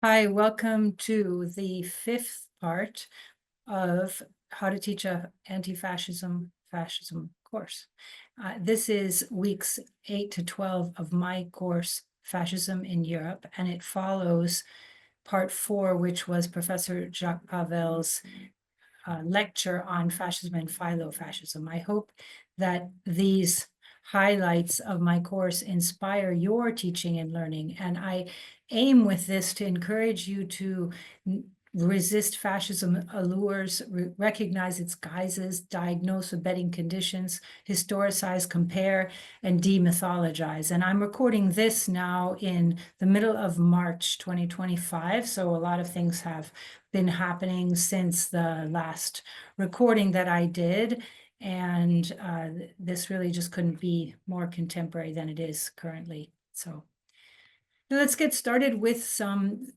Hi, welcome to the fifth part of How to Teach a Anti-Fascism Fascism course. This is weeks 8 to 12 of my course, Fascism in Europe, and it follows part 4, which was Professor Jacques Pavel's lecture on fascism and philo-fascism. I hope that these highlights of my course inspire your teaching and learning, and I aim with this to encourage you to resist fascism allures, recognize its guises, diagnose abetting conditions, historicize, compare, and demythologize. And I'm recording this now in the middle of March 2025, so a lot of things have been happening since the last recording that I did. And this really just couldn't be more contemporary than it is currently. So let's get started with some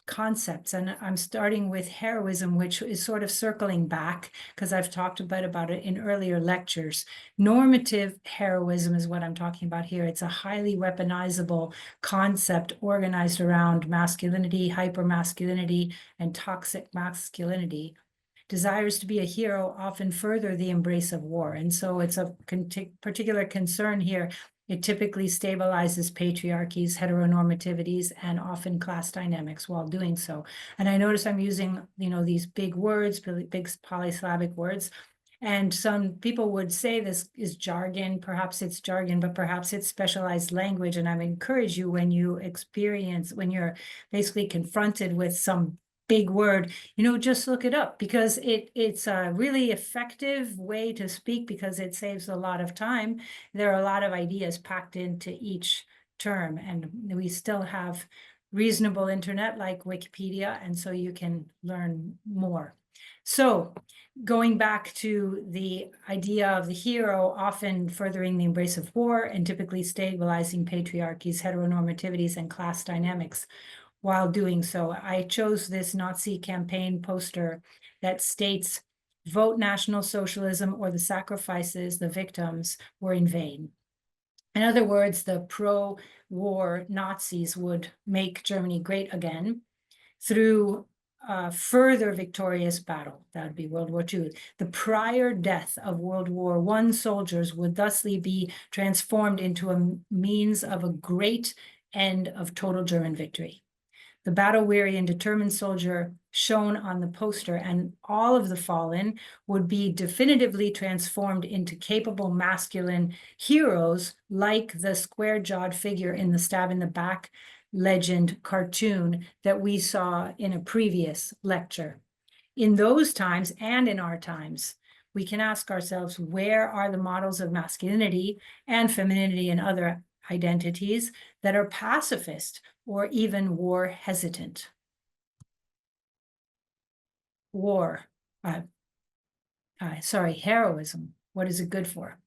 concepts. And I'm starting with heroism, which is sort of circling back because I've talked about it in earlier lectures. Normative heroism is what I'm talking about here. It's a highly weaponizable concept organized around masculinity, hyper-masculinity, and toxic masculinity. Desires to be a hero often further the embrace of war. And so it's a particular concern here. It typically stabilizes patriarchies, heteronormativities, and often class dynamics while doing so. And I notice I'm using, these big words, big polysyllabic words. And some people would say this is jargon. Perhaps it's jargon, but perhaps it's specialized language. And I would encourage you when you're basically confronted with some big word, just look it up, because it's a really effective way to speak because it saves a lot of time. There are a lot of ideas packed into each term, and we still have reasonable internet like Wikipedia, and so you can learn more. So going back to the idea of the hero often furthering the embrace of war and typically stabilizing patriarchies, heteronormativities, and class dynamics. While doing so, I chose this Nazi campaign poster that states, "Vote National Socialism or the sacrifices, the victims, were in vain." In other words, the pro-war Nazis would make Germany great again through further victorious battle. That would be World War II. The prior death of World War I soldiers would thusly be transformed into a means of a great end of total German victory. The battle-weary and determined soldier shown on the poster and all of the fallen would be definitively transformed into capable masculine heroes, like the square-jawed figure in the Stab in the Back legend cartoon that we saw in a previous lecture. In those times and in our times, we can ask ourselves, where are the models of masculinity and femininity and other identities that are pacifist or even war hesitant? Heroism. What is it good for?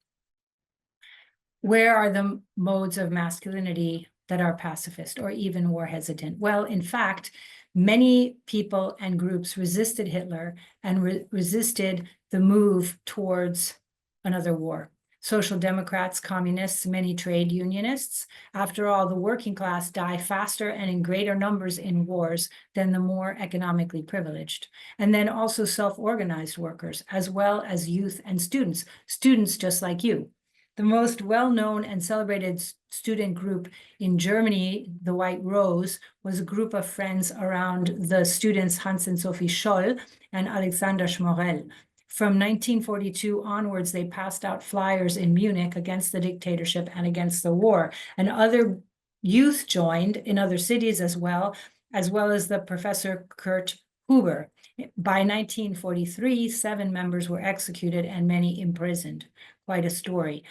Where are the modes of masculinity that are pacifist or even war hesitant? Well, in fact, many people and groups resisted Hitler and resisted the move towards another war. Social democrats, communists, many trade unionists. After all, the working class die faster and in greater numbers in wars than the more economically privileged. And then also self-organized workers, as well as youth and students just like you. The most well-known and celebrated student group in Germany, the White Rose, was a group of friends around the students Hans and Sophie Scholl and Alexander Schmorell. From 1942 onwards, they passed out flyers in Munich against the dictatorship and against the war. And other youth joined in other cities as well as the Professor Kurt Huber. By 1943, 7 members were executed and many imprisoned. Quite a story.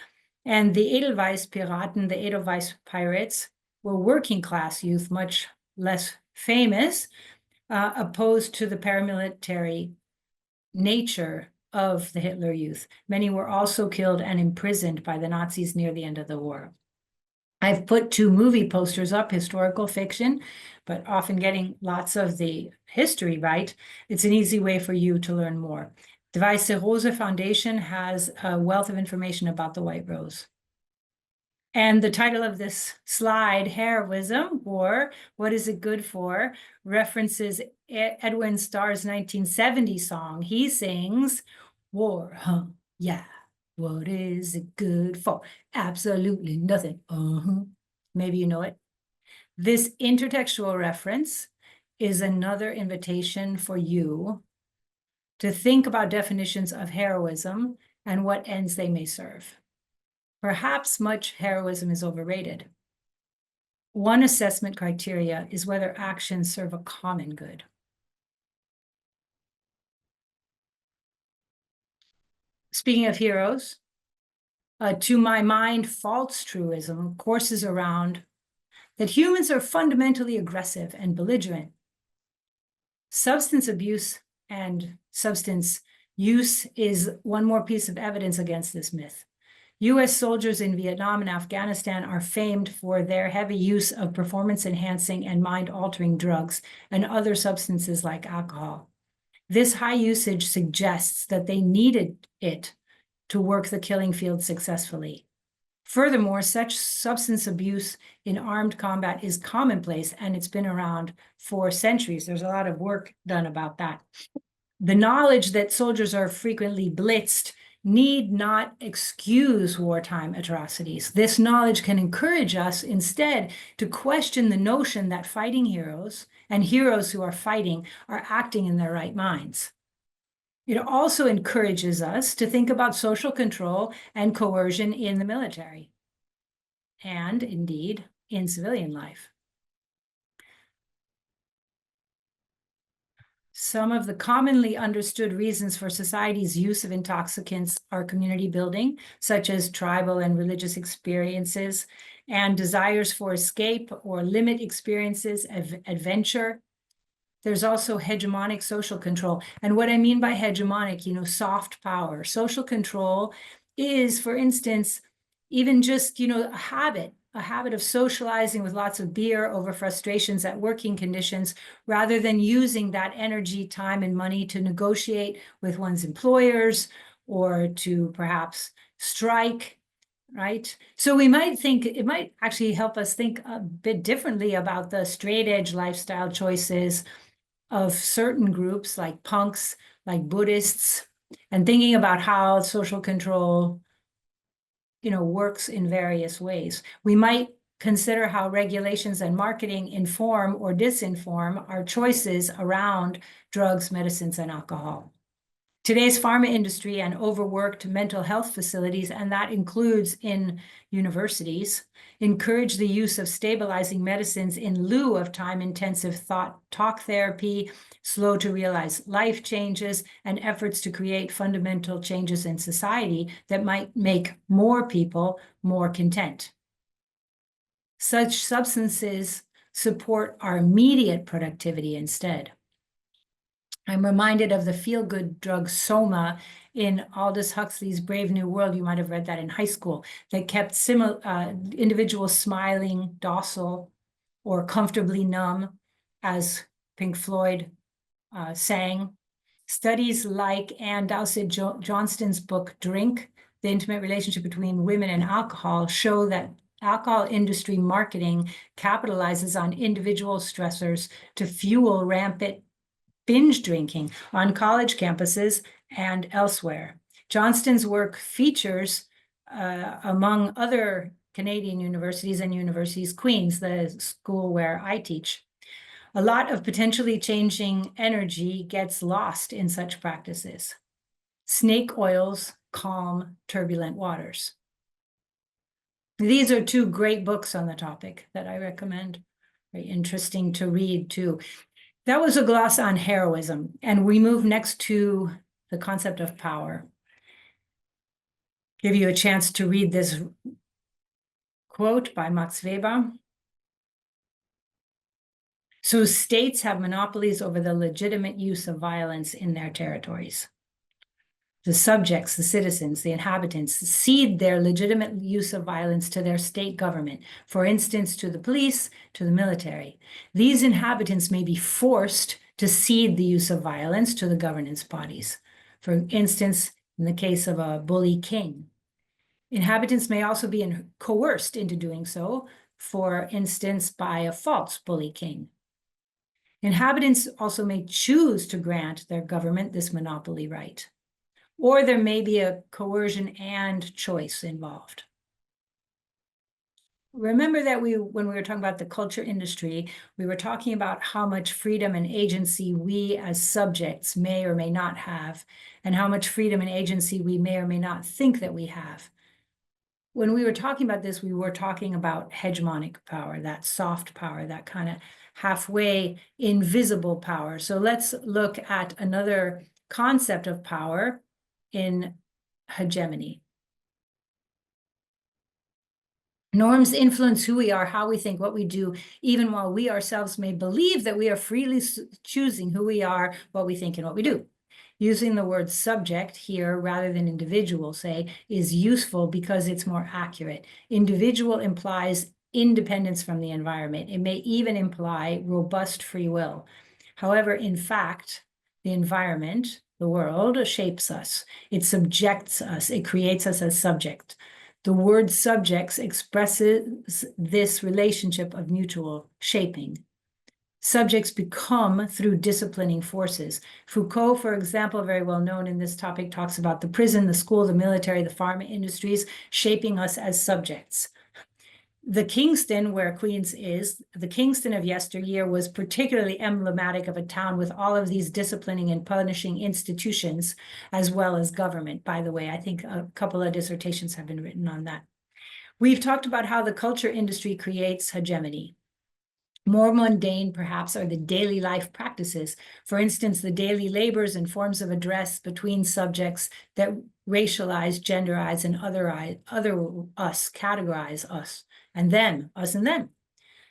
And the Edelweiss Piraten, the Edelweiss Pirates, were working class youth, much less famous, opposed to the paramilitary nature of the Hitler Youth. Many were also killed and imprisoned by the Nazis near the end of the war. I've put 2 movie posters up, historical fiction, but often getting lots of the history right. It's an easy way for you to learn more. The Weiße Rose Foundation has a wealth of information about the White Rose. And the title of this slide, Heroism, or What is it Good For, references Edwin Starr's 1970 song. He sings, war, huh, yeah, what is it good for? Absolutely nothing, Maybe you know it. This intertextual reference is another invitation for you to think about definitions of heroism and what ends they may serve. Perhaps much heroism is overrated. One assessment criteria is whether actions serve a common good. Speaking of heroes, to my mind, false truism courses around that humans are fundamentally aggressive and belligerent. Substance abuse and substance use is one more piece of evidence against this myth. US soldiers in Vietnam and Afghanistan are famed for their heavy use of performance-enhancing and mind-altering drugs and other substances like alcohol. This high usage suggests that they needed it to work the killing field successfully. Furthermore, such substance abuse in armed combat is commonplace, and it's been around for centuries. There's a lot of work done about that. The knowledge that soldiers are frequently blitzed need not excuse wartime atrocities. This knowledge can encourage us instead to question the notion that fighting heroes and heroes who are fighting are acting in their right minds. It also encourages us to think about social control and coercion in the military, and indeed in civilian life. Some of the commonly understood reasons for society's use of intoxicants are community building, such as tribal and religious experiences, and desires for escape or limit experiences of adventure. There's also hegemonic social control. And what I mean by hegemonic, soft power. Social control is, for instance, even just, a habit of socializing with lots of beer over frustrations at working conditions, rather than using that energy, time, and money to negotiate with one's employers or to perhaps strike, right? So we might think, it might actually help us think a bit differently about the straight edge lifestyle choices of certain groups like punks, like Buddhists, and thinking about how social control works in various ways. We might consider how regulations and marketing inform or disinform our choices around drugs, medicines, and alcohol. Today's pharma industry and overworked mental health facilities, and that includes in universities, encourage the use of stabilizing medicines in lieu of time-intensive talk therapy, slow to realize life changes, and efforts to create fundamental changes in society that might make more people more content. Such substances support our immediate productivity instead. I'm reminded of the feel-good drug Soma in Aldous Huxley's Brave New World. You might have read that in high school. That kept individuals smiling, docile, or comfortably numb, as Pink Floyd sang. Studies like Ann Dowsett Johnston's book Drink, The Intimate Relationship Between Women and Alcohol, show that alcohol industry marketing capitalizes on individual stressors to fuel rampant binge drinking on college campuses and elsewhere. Johnston's work features, among other Canadian universities and universities, Queen's, the school where I teach. A lot of potentially changing energy gets lost in such practices. Snake oils calm turbulent waters. These are two great books on the topic that I recommend. Very interesting to read too. That was a gloss on heroism, and we move next to the concept of power. Give you a chance to read this quote by Max Weber. So states have monopolies over the legitimate use of violence in their territories. The subjects, the citizens, the inhabitants cede their legitimate use of violence to their state government, for instance, to the police, to the military. These inhabitants may be forced to cede the use of violence to the governance bodies. For instance, in the case of a bully king. Inhabitants may also be coerced into doing so, for instance, by a false bully king. Inhabitants also may choose to grant their government this monopoly right, or there may be a coercion and choice involved. Remember that when we were talking about the culture industry, we were talking about how much freedom and agency we as subjects may or may not have, and how much freedom and agency we may or may not think that we have. When we were talking about this, we were talking about hegemonic power, that soft power, that kind of halfway invisible power. So let's look at another concept of power in hegemony. Norms influence who we are, how we think, what we do, even while we ourselves may believe that we are freely choosing who we are, what we think, and what we do. Using the word subject here rather than individual, say, is useful because it's more accurate. Individual implies independence from the environment. It may even imply robust free will. However, in fact, the environment, the world, shapes us. It subjects us. It creates us as subject. The word subjects expresses this relationship of mutual shaping. Subjects become through disciplining forces. Foucault, for example, very well known in this topic, talks about the prison, the school, the military, the pharma industries shaping us as subjects. The Kingston, where Queens is, the Kingston of yesteryear was particularly emblematic of a town with all of these disciplining and punishing institutions, as well as government. By the way, I think a couple of dissertations have been written on that. We've talked about how the culture industry creates hegemony. More mundane, perhaps, are the daily life practices. For instance, the daily labors and forms of address between subjects that racialize, genderize, and categorize us, and them, us and them.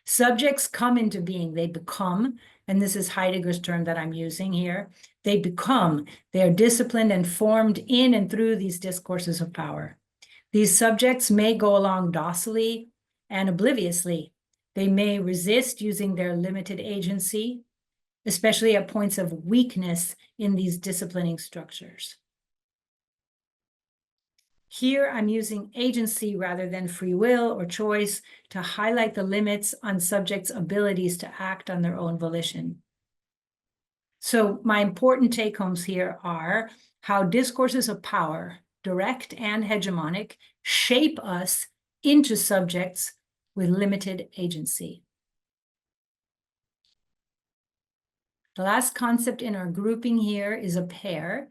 Subjects come into being, they become, and this is Heidegger's term that I'm using here, they become, they are disciplined and formed in and through these discourses of power. These subjects may go along docilely and obliviously. They may resist using their limited agency, especially at points of weakness in these disciplining structures. Here, I'm using agency rather than free will or choice to highlight the limits on subjects' abilities to act on their own volition. So my important take-homes here are how discourses of power, direct and hegemonic, shape us into subjects with limited agency. The last concept in our grouping here is a pair,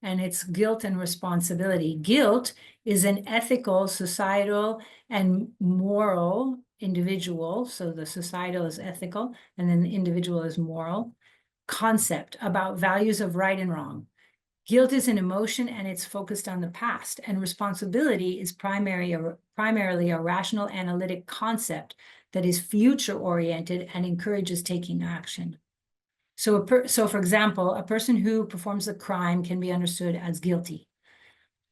and it's guilt and responsibility. Guilt is an ethical, societal, and moral individual, so the societal is ethical, and then the individual is moral, concept about values of right and wrong. Guilt is an emotion, and it's focused on the past, and responsibility is primarily a rational analytic concept that is future-oriented and encourages taking action. So, for example, a person who performs a crime can be understood as guilty.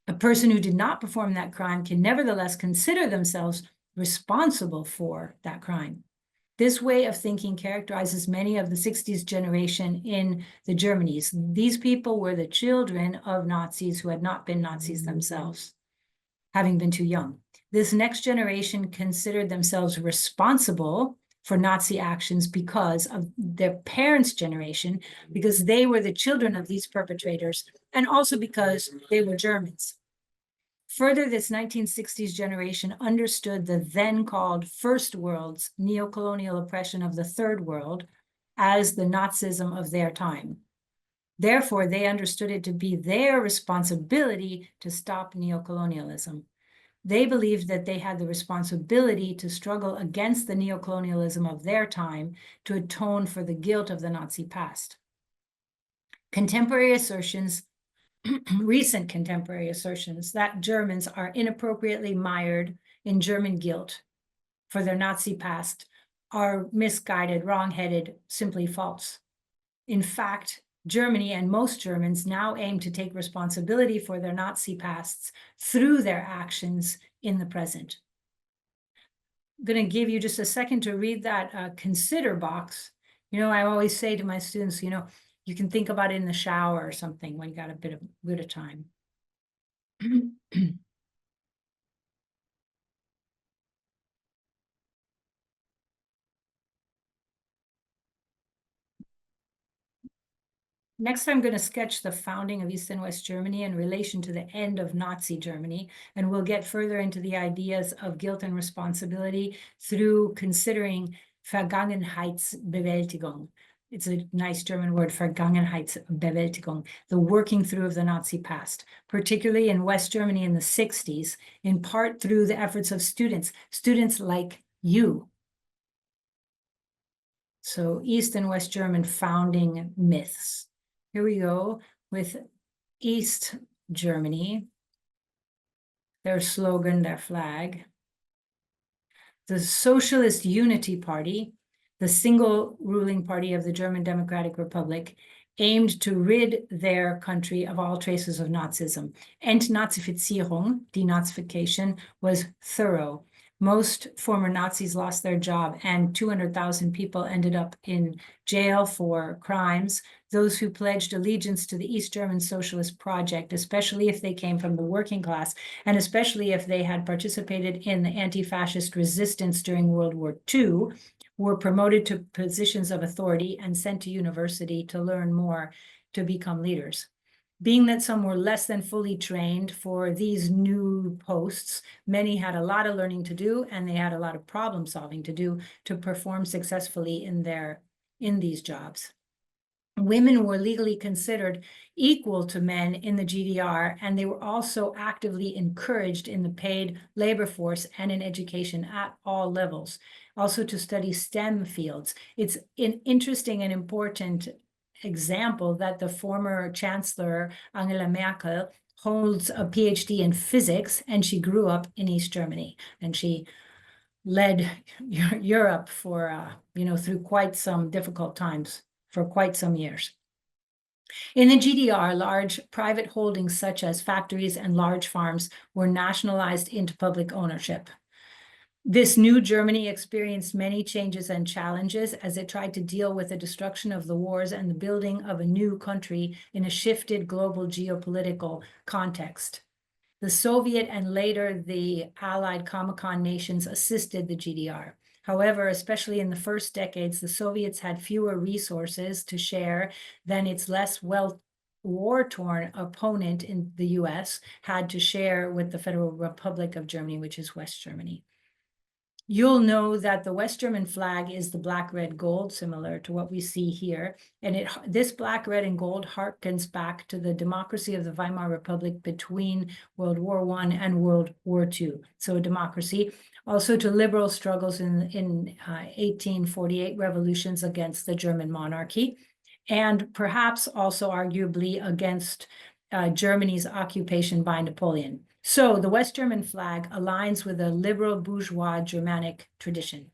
A person who did not perform that crime can nevertheless consider themselves responsible for that crime. This way of thinking characterizes many of the 60s generation in the Germanys. These people were the children of Nazis who had not been Nazis themselves, having been too young. This next generation considered themselves responsible for Nazi actions because of their parents' generation, because they were the children of these perpetrators, and also because they were Germans. Further, this 1960s generation understood the then called First World's neocolonial oppression of the Third World as the Nazism of their time. Therefore, they understood it to be their responsibility to stop neocolonialism. They believed that they had the responsibility to struggle against the neocolonialism of their time to atone for the guilt of the Nazi past. Contemporary assertions, recent contemporary assertions that Germans are inappropriately mired in German guilt for their Nazi past are misguided, wrong-headed, simply false. In fact, Germany and most Germans now aim to take responsibility for their Nazi pasts through their actions in the present. I'm going to give you just a second to read that consider box. You know, I always say to my students, you know, you can think about it in the shower or something when you got a bit of time. Next, I'm going to sketch the founding of East and West Germany in relation to the end of Nazi Germany, and we'll get further into the ideas of guilt and responsibility through considering Vergangenheitsbewältigung. It's a nice German word, Vergangenheitsbewältigung, the working through of the Nazi past, particularly in West Germany in the 60s, in part through the efforts of students like you. So East and West German founding myths. Here we go with East Germany, their slogan, their flag. The Socialist Unity Party, the single ruling party of the German Democratic Republic, aimed to rid their country of all traces of Nazism. Entnazifizierung, denazification, was thorough. Most former Nazis lost their job, and 200,000 people ended up in jail for crimes. Those who pledged allegiance to the East German Socialist Project, especially if they came from the working class, and especially if they had participated in the anti-fascist resistance during World War II, were promoted to positions of authority and sent to university to learn more to become leaders. Being that some were less than fully trained for these new posts, many had a lot of learning to do, and they had a lot of problem solving to do to perform successfully in these jobs. Women were legally considered equal to men in the GDR, and they were also actively encouraged in the paid labor force and in education at all levels, also to study STEM fields. It's an interesting and important example that the former Chancellor Angela Merkel holds a PhD in physics, and she grew up in East Germany, and she led Europe for, through quite some difficult times for quite some years. In the GDR, large private holdings such as factories and large farms were nationalized into public ownership. This new Germany experienced many changes and challenges as it tried to deal with the destruction of the wars and the building of a new country in a shifted global geopolitical context. The Soviet and later the Allied Comecon nations assisted the GDR. However, especially in the first decades, the Soviets had fewer resources to share than its less war-torn opponent in the US had to share with the Federal Republic of Germany, which is West Germany. You'll know that the West German flag is the black, red, gold, similar to what we see here. And this black, red, and gold harkens back to the democracy of the Weimar Republic between World War I and World War II. So a democracy. Also to liberal struggles in 1848 revolutions against the German monarchy. And perhaps also arguably against Germany's occupation by Napoleon. So the West German flag aligns with a liberal bourgeois Germanic tradition.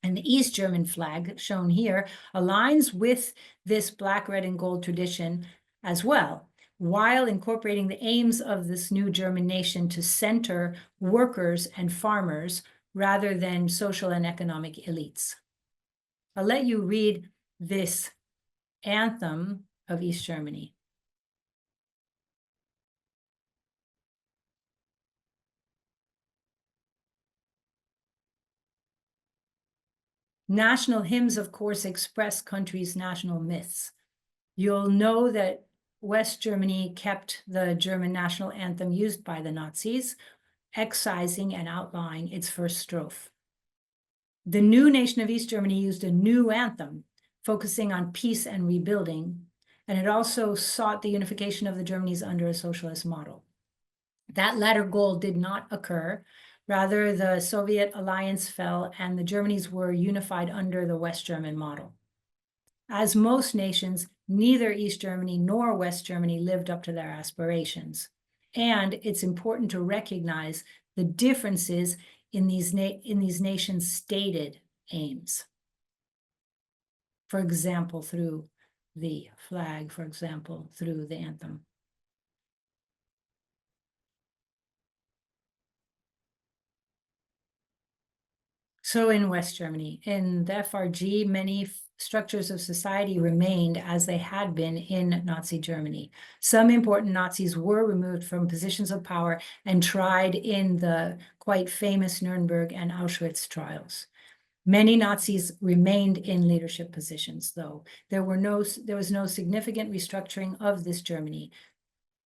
And the East German flag, shown here, aligns with this black, red, and gold tradition as well, while incorporating the aims of this new German nation to center workers and farmers rather than social and economic elites. I'll let you read this anthem of East Germany. National hymns, of course, express countries' national myths. You'll know that West Germany kept the German national anthem used by the Nazis, excising and outlawing its first strophe. The new nation of East Germany used a new anthem, focusing on peace and rebuilding, and it also sought the unification of the Germanies under a socialist model. That latter goal did not occur. Rather, the Soviet alliance fell and the Germanys were unified under the West German model. As most nations, neither East Germany nor West Germany lived up to their aspirations. And it's important to recognize the differences in these nations' stated aims. For example, through the flag, for example, through the anthem. So in West Germany, in the FRG, many structures of society remained as they had been in Nazi Germany. Some important Nazis were removed from positions of power and tried in the quite famous Nuremberg and Auschwitz trials. Many Nazis remained in leadership positions, though. There was no significant restructuring of this Germany.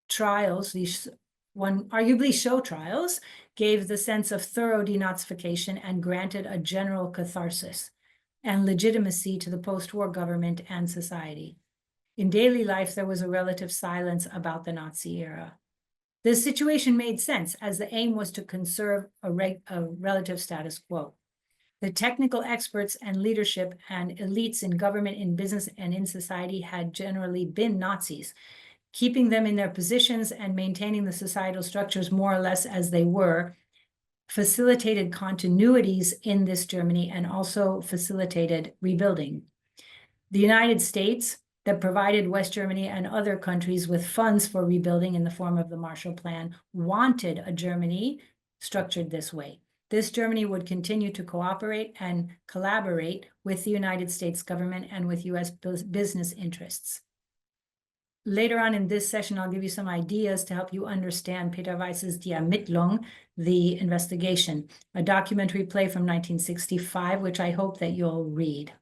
Trials, these arguably show trials, gave the sense of thorough denazification and granted a general catharsis and legitimacy to the post-war government and society. In daily life, there was a relative silence about the Nazi era. This situation made sense, as the aim was to conserve a relative status quo. The technical experts and leadership and elites in government, in business, and in society had generally been Nazis. Keeping them in their positions and maintaining the societal structures more or less as they were facilitated continuities in this Germany and also facilitated rebuilding. The United States, that provided West Germany and other countries with funds for rebuilding in the form of the Marshall Plan, wanted a Germany structured this way. This Germany would continue to cooperate and collaborate with the United States government and with US business interests. Later on in this session, I'll give you some ideas to help you understand Peter Weiss's Die Ermittlung, the investigation, a documentary play from 1965, which I hope that you'll read.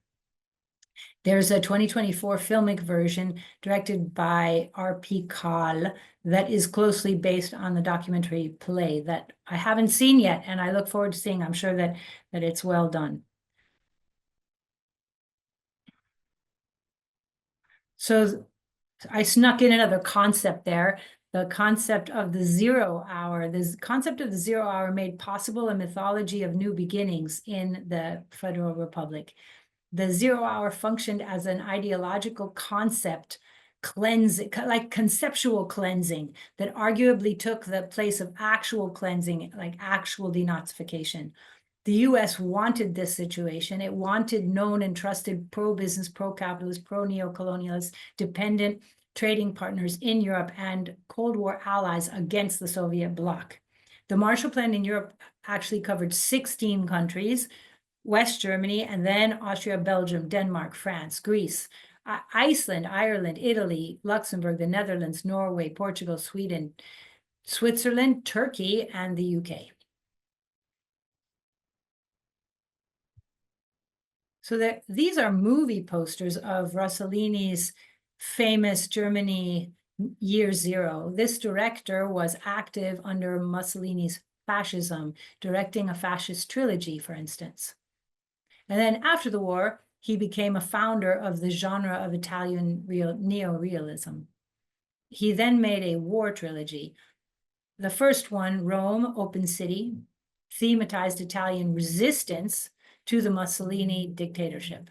There's a 2024 filmic version directed by R.P. Kahl that is closely based on the documentary play that I haven't seen yet, and I look forward to seeing. I'm sure that it's well done. So I snuck in another concept there, the concept of the 0 hour. This concept of the 0 hour made possible a mythology of new beginnings in the Federal Republic. The 0 hour functioned as an ideological concept, like conceptual cleansing, that arguably took the place of actual cleansing, like actual denazification. The US wanted this situation. It wanted known and trusted pro-business, pro-capitalist, pro-neocolonialist, dependent trading partners in Europe and Cold War allies against the Soviet bloc. The Marshall Plan in Europe actually covered 16 countries, West Germany, and then Austria, Belgium, Denmark, France, Greece, Iceland, Ireland, Italy, Luxembourg, the Netherlands, Norway, Portugal, Sweden, Switzerland, Turkey, and the UK. So these are movie posters of Rossellini's famous Germany Year Zero. This director was active under Mussolini's fascism, directing a fascist trilogy, for instance. And then after the war, he became a founder of the genre of Italian neorealism. He then made a war trilogy. The first one, Rome, Open City, thematized Italian resistance to the Mussolini dictatorship.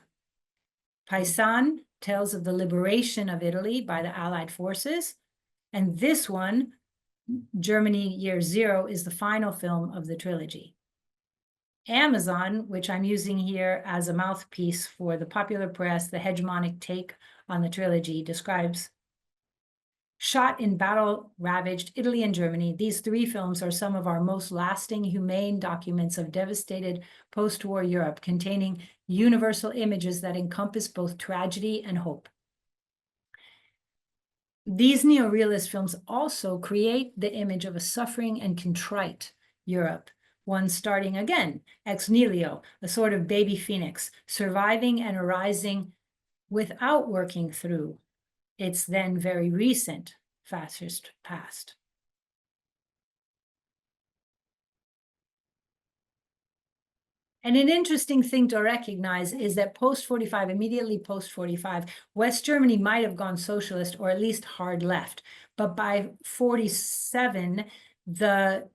Paysan tells of the liberation of Italy by the Allied forces. And this one, Germany Year Zero, is the final film of the trilogy. Amazon, which I'm using here as a mouthpiece for the popular press, the hegemonic take on the trilogy, describes shot in battle-ravaged Italy and Germany. These 3 films are some of our most lasting, humane documents of devastated post-war Europe, containing universal images that encompass both tragedy and hope. These neorealist films also create the image of a suffering and contrite Europe, one starting again, ex nihilo, a sort of baby phoenix, surviving and arising without working through its then very recent fascist past. And an interesting thing to recognize is that post-45, immediately post-45, West Germany might have gone socialist or at least hard left. But by 47, the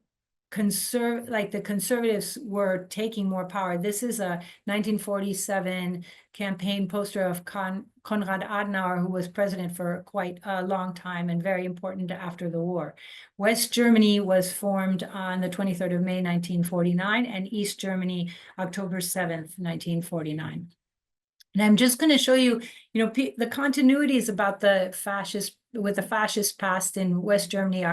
conservatives were taking more power. This is a 1947 campaign poster of Konrad Adenauer, who was president for quite a long time and very important after the war. West Germany was formed on the 23rd of May, 1949, and East Germany, October 7th, 1949. And I'm just going to show you, the continuities about the fascist past in West Germany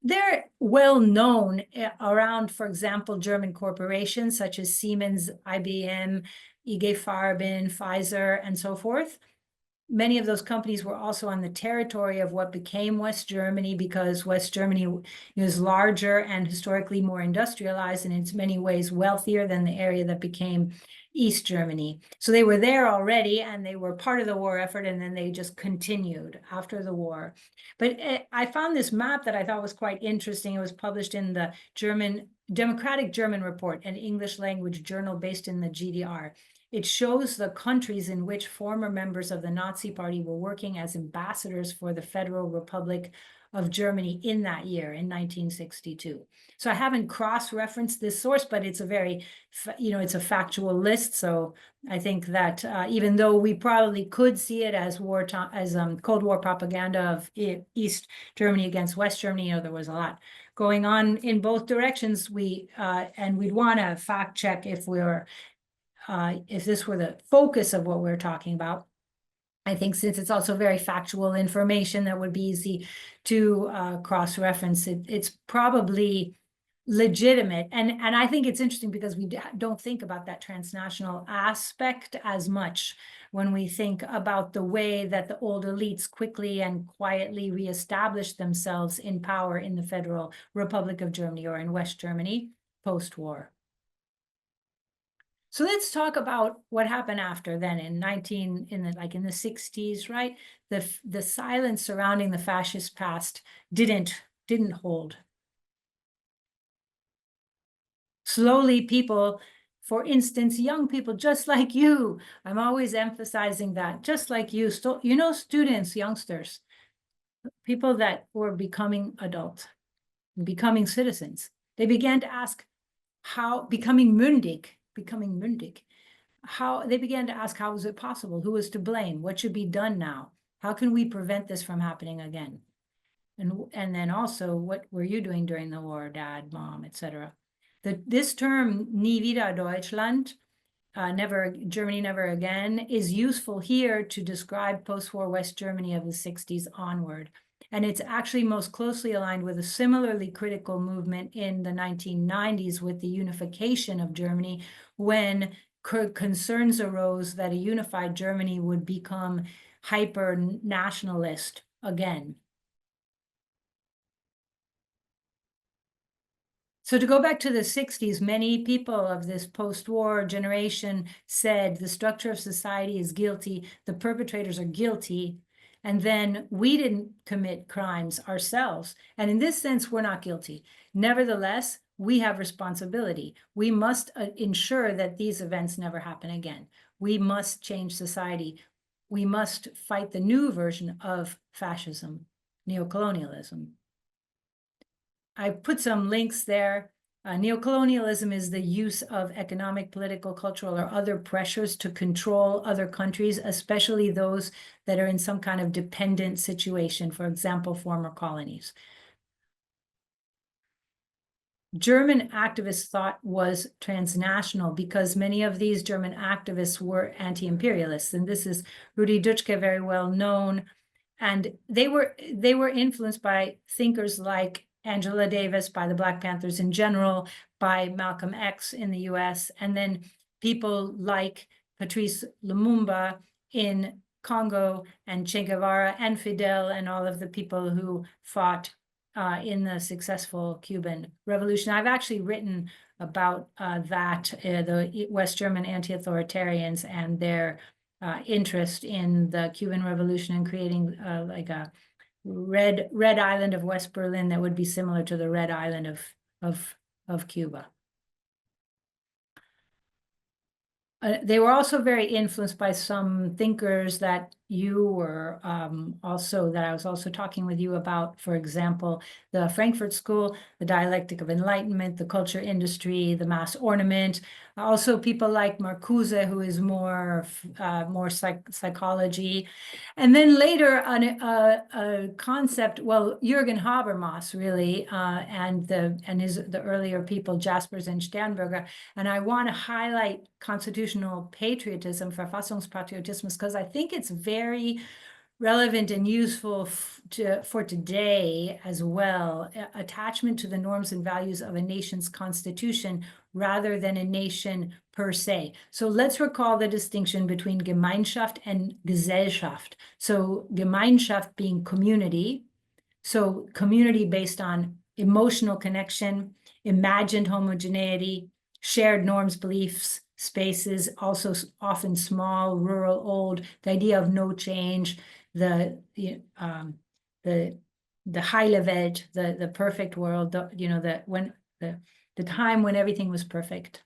they're well known around, for example, German corporations such as Siemens, IBM, IG Farben, Pfizer, and so forth. many of those companies were also on the territory of what became West Germany, because West Germany is larger and historically more industrialized, and in many ways wealthier than the area that became East Germany. So they were there already, and they were part of the war effort, and then they just continued after the war. But I found this map that I thought was quite interesting. It was published in the Democratic German Report, an English language journal based in the GDR. It shows the countries in which former members of the Nazi Party were working as ambassadors for the Federal Republic of Germany in that year, in 1962. So I haven't cross-referenced this source, but it's a very, it's a factual list. So I think that even though we probably could see it as Cold War propaganda of East Germany against West Germany, there was a lot going on in both directions. And we'd want to fact check if this were the focus of what we're talking about. I think since it's also very factual information that would be easy to cross-reference, it's probably legitimate. And I think it's interesting because we don't think about that transnational aspect as much when we think about the way that the old elites quickly and quietly reestablished themselves in power in the Federal Republic of Germany or in West Germany post-war. So let's talk about what happened after then in the 60s, right? The silence surrounding the fascist past didn't hold. Slowly, people, for instance, young people just like you, I'm always emphasizing that, just like you, students, youngsters, people that were becoming adult, becoming citizens, they began to ask how, becoming mündig, how they began to ask, how was it possible? Who was to blame? What should be done now? How can we prevent this from happening again? And then also, what were you doing during the war, dad, mom, etc.? This term, nie wieder Deutschland, Germany never again, is useful here to describe post-war West Germany of the 60s onward. And it's actually most closely aligned with a similarly critical movement in the 1990s with the unification of Germany, when concerns arose that a unified Germany would become hyper-nationalist again. So to go back to the 60s, many people of this post-war generation said the structure of society is guilty, the perpetrators are guilty, and then we didn't commit crimes ourselves. And in this sense, we're not guilty. Nevertheless, we have responsibility. We must ensure that these events never happen again. We must change society. We must fight the new version of fascism, neocolonialism. I put some links there. Neocolonialism is the use of economic, political, cultural, or other pressures to control other countries, especially those that are in some kind of dependent situation, for example, former colonies. German activist thought was transnational because many of these German activists were anti-imperialists, and this is Rudi Dutschke, very well known. And they were influenced by thinkers like Angela Davis, by the Black Panthers in general, by Malcolm X in the US, and then people like Patrice Lumumba in Congo, and Che Guevara and Fidel, and all of the people who fought in the successful Cuban Revolution. I've actually written about the West German anti-authoritarians and their interest in the Cuban Revolution and creating like a red island of West Berlin that would be similar to the red island of Cuba. They were also very influenced by some thinkers that you were that I was also talking with you about, for example, the Frankfurt School, the dialectic of enlightenment, the culture industry, the mass ornament. Also people like Marcuse, who is more psychology. And then later a concept, well, Jürgen Habermas really, and the earlier people, Jaspers and Sternberger. And I want to highlight constitutional patriotism, Verfassungspatriotismus, because I think it's very relevant and useful for today as well. Attachment to the norms and values of a nation's constitution rather than a nation per se. So let's recall the distinction between Gemeinschaft and Gesellschaft. So Gemeinschaft being community, so community based on emotional connection, imagined homogeneity, shared norms, beliefs, spaces, also often small, rural, old, the idea of no change, the heile Welt, the perfect world, the time when everything was perfect,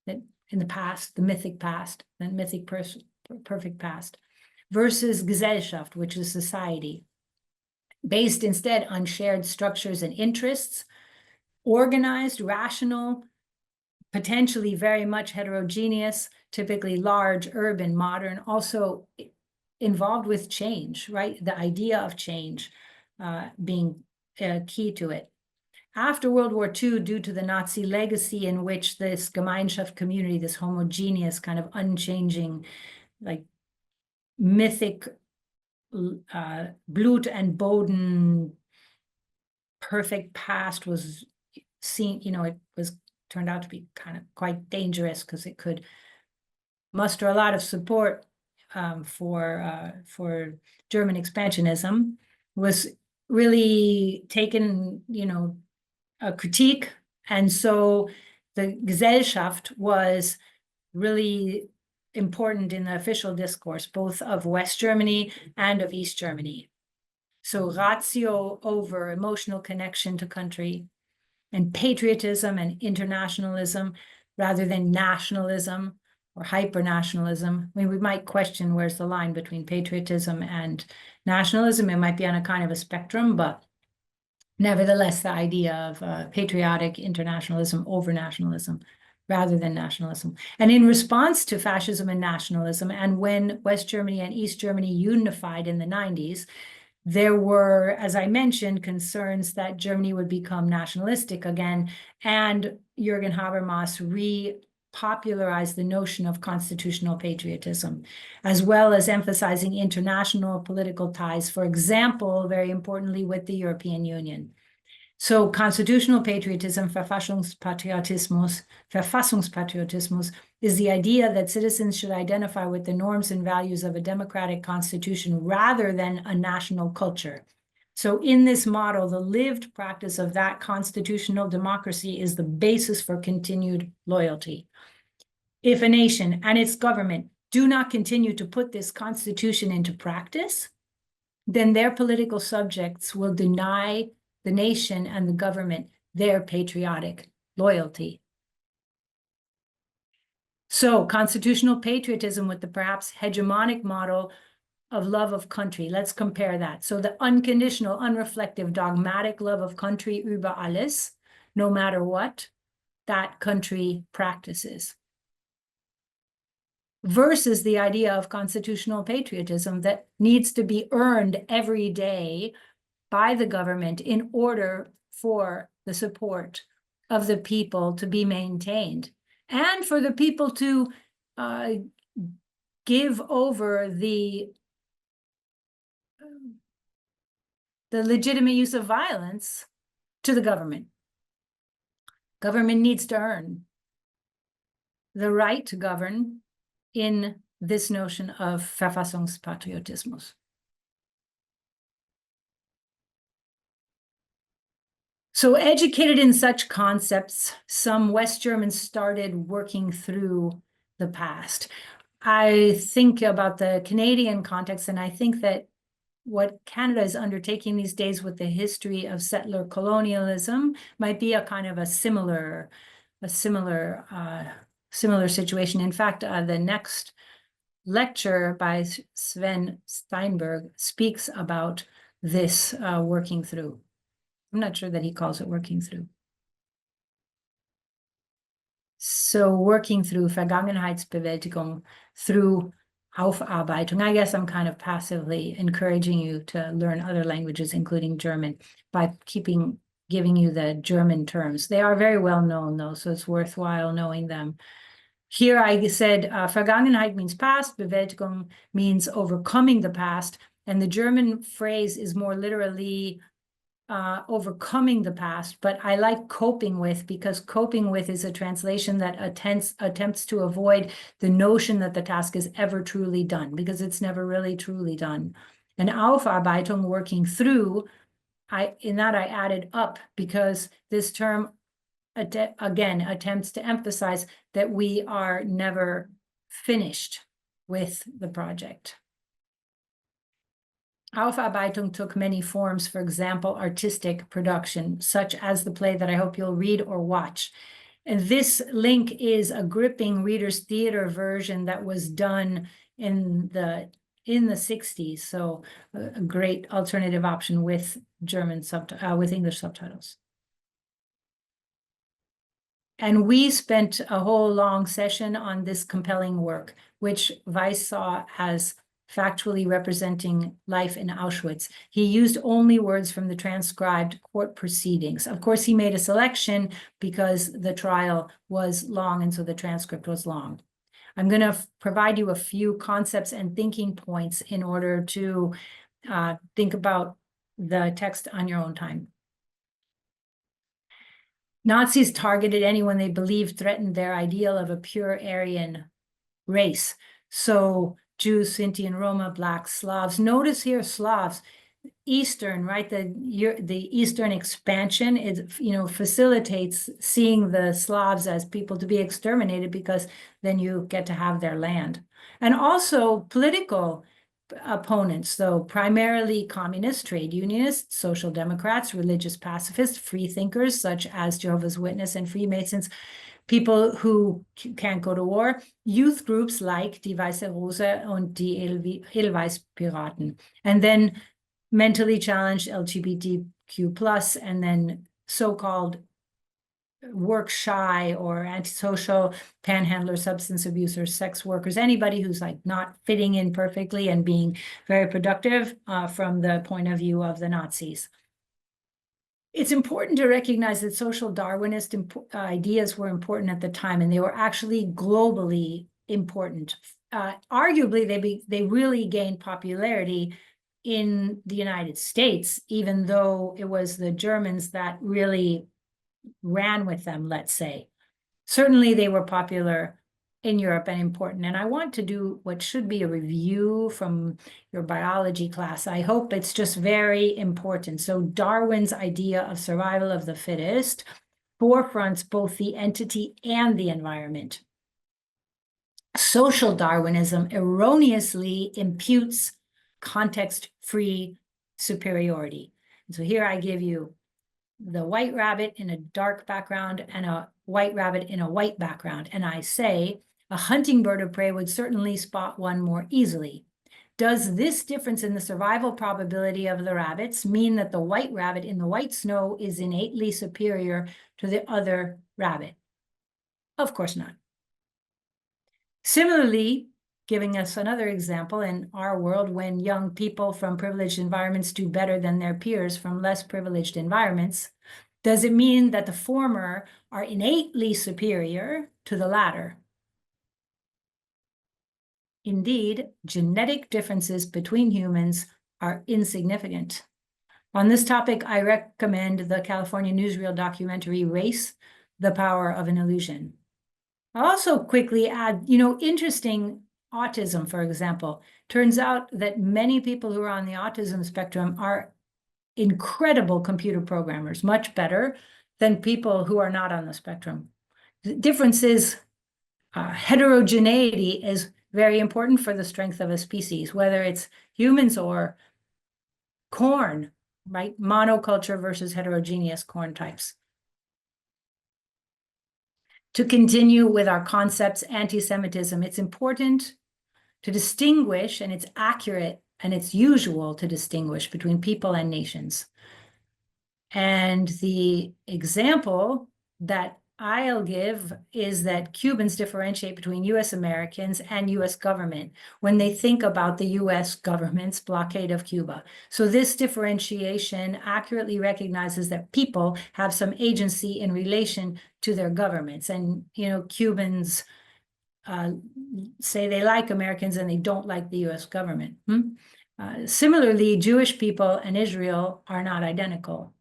that in the past, the mythic past, the mythic perfect past, versus Gesellschaft, which is society, based instead on shared structures and interests, organized, rational, potentially very much heterogeneous, typically large, urban, modern, also involved with change, right? The idea of change being key to it. After World War II, due to the Nazi legacy in which this Gemeinschaft community, this homogeneous kind of unchanging, like mythic Blut and Boden perfect past was seen, it was turned out to be kind of quite dangerous because it could muster a lot of support for German expansionism, was really taken, a critique. And so the Gesellschaft was really important in the official discourse, both of West Germany and of East Germany. So ratio over emotional connection to country, and patriotism and internationalism rather than nationalism or hyper-nationalism. I mean, we might question where's the line between patriotism and nationalism. It might be on a kind of a spectrum, but nevertheless, the idea of patriotic internationalism over nationalism rather than nationalism. And in response to fascism and nationalism, and when West Germany and East Germany unified in the 90s, there were, as I mentioned, concerns that Germany would become nationalistic again, and Jürgen Habermas repopularized the notion of constitutional patriotism, as well as emphasizing international political ties, for example, very importantly, with the European Union. So constitutional patriotism, Verfassungspatriotismus, is the idea that citizens should identify with the norms and values of a democratic constitution rather than a national culture. So in this model, the lived practice of that constitutional democracy is the basis for continued loyalty. If a nation and its government do not continue to put this constitution into practice, then their political subjects will deny the nation and the government their patriotic loyalty. So constitutional patriotism with the perhaps hegemonic model of love of country. Let's compare that. So the unconditional, unreflective, dogmatic love of country über alles, no matter what that country practices, versus the idea of constitutional patriotism that needs to be earned every day by the government in order for the support of the people to be maintained, and for the people to give over the legitimate use of violence to the government. Government needs to earn the right to govern in this notion of Verfassungspatriotismus. So educated in such concepts, some West Germans started working through the past. I think about the Canadian context, and I think that what Canada is undertaking these days with the history of settler colonialism might be a kind of a similar situation. In fact, the next lecture by Sven Steinberg speaks about this working through. I'm not sure that he calls it working through. So working through Vergangenheitsbewältigung, through Aufarbeitung. I guess I'm kind of passively encouraging you to learn other languages, including German, by giving you the German terms. They are very well known, though, so it's worthwhile knowing them. Here I said Vergangenheit means past, Bewältigung means overcoming the past, and the German phrase is more literally overcoming the past, but I like coping with, because coping with is a translation that attempts to avoid the notion that the task is ever truly done, because it's never really truly done. And Aufarbeitung, working through, in that I added up, because this term again attempts to emphasize that we are never finished with the project. Aufarbeitung took many forms, for example, artistic production, such as the play that I hope you'll read or watch. And this link is a gripping Reader's Theater version that was done in the 60s. So a great alternative option with with English subtitles. And we spent a whole long session on this compelling work, which Weiss saw as factually representing life in Auschwitz. He used only words from the transcribed court proceedings. Of course, he made a selection because the trial was long, and so the transcript was long. I'm going to provide you a few concepts and thinking points in order to think about the text on your own time. Nazis targeted anyone they believed threatened their ideal of a pure Aryan race. So Jews, Sinti and Roma, Blacks, Slavs. Notice here Slavs, Eastern, right? The Eastern expansion is, facilitates seeing the Slavs as people to be exterminated, because then you get to have their land. And also political opponents, though primarily communists, trade unionists, social democrats, religious pacifists, free thinkers such as Jehovah's Witnesses and Freemasons, people who can't go to war, youth groups like die Weiße Rose und die Edelweiss-Piraten, and then mentally challenged LGBTQ+, and then so-called work shy or antisocial panhandler, substance abusers, sex workers, anybody who's like not fitting in perfectly and being very productive from the point of view of the Nazis. It's important to recognize that social Darwinist ideas were important at the time, and they were actually globally important. Arguably, they really gained popularity in the United States, even though it was the Germans that really ran with them, let's say. Certainly, they were popular in Europe and important. And I want to do what should be a review from your biology class. I hope it's just very important. So Darwin's idea of survival of the fittest forefronts both the entity and the environment. Social Darwinism erroneously imputes context-free superiority. And so here I give you the white rabbit in a dark background and a white rabbit in a white background. And I say, a hunting bird of prey would certainly spot one more easily. Does this difference in the survival probability of the rabbits mean that the white rabbit in the white snow is innately superior to the other rabbit? Of course not. Similarly, giving us another example in our world, when young people from privileged environments do better than their peers from less privileged environments, does it mean that the former are innately superior to the latter? Indeed, genetic differences between humans are insignificant. On this topic, I recommend the California newsreel documentary Race, The Power of an Illusion. I'll also quickly add, interesting autism, for example. Turns out that many people who are on the autism spectrum are incredible computer programmers, much better than people who are not on the spectrum. The difference is heterogeneity is very important for the strength of a species, whether it's humans or corn, right? Monoculture versus heterogeneous corn types. To continue with our concepts, anti-Semitism, it's important to distinguish, and it's accurate and it's usual to distinguish between people and nations. And the example that I'll give is that Cubans differentiate between US Americans and US government when they think about the US government's blockade of Cuba. So this differentiation accurately recognizes that people have some agency in relation to their governments. And, Cubans say they like Americans and they don't like the US government. Similarly, Jewish people and Israel are not identical.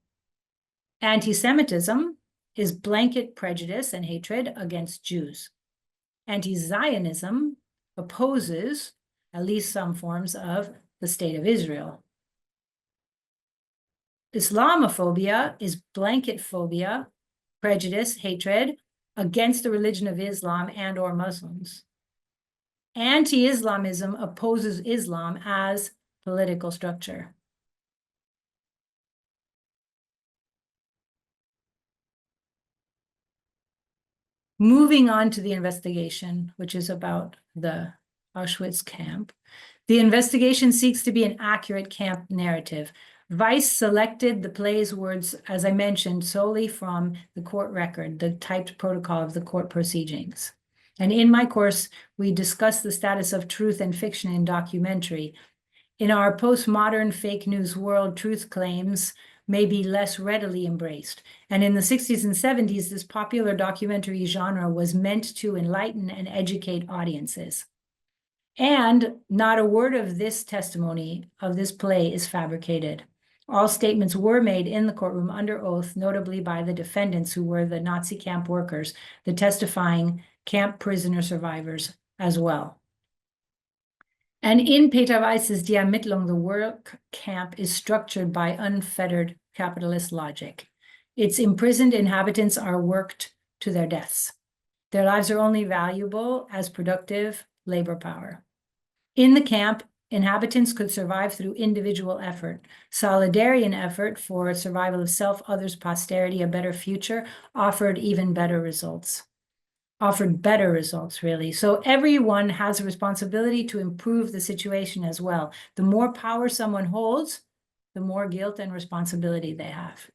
Anti-Semitism is blanket prejudice and hatred against Jews. Anti-Zionism opposes at least some forms of the state of Israel. Islamophobia is blanket phobia, prejudice, hatred against the religion of Islam and or Muslims. Anti-Islamism opposes Islam as political structure. Moving on to the investigation, which is about the Auschwitz camp. The investigation seeks to be an accurate camp narrative. Weiss selected the play's words, as I mentioned, solely from the court record, the typed protocol of the court proceedings. And in my course, we discuss the status of truth and fiction in documentary. In our postmodern fake news world, truth claims may be less readily embraced. And in the 60s and 70s, this popular documentary genre was meant to enlighten and educate audiences. And not a word of this testimony, of this play, is fabricated. All statements were made in the courtroom under oath, notably by the defendants, who were the Nazi camp workers, the testifying camp prisoner survivors as well. And in Peter Weiss's Die Ermittlung, the work camp is structured by unfettered capitalist logic. Its imprisoned inhabitants are worked to their deaths. Their lives are only valuable as productive labor power. In the camp, inhabitants could survive through individual effort. Solidarian effort for survival of self, others, posterity, a better future, offered better results, really. So everyone has a responsibility to improve the situation as well. The more power someone holds, the more guilt and responsibility they have.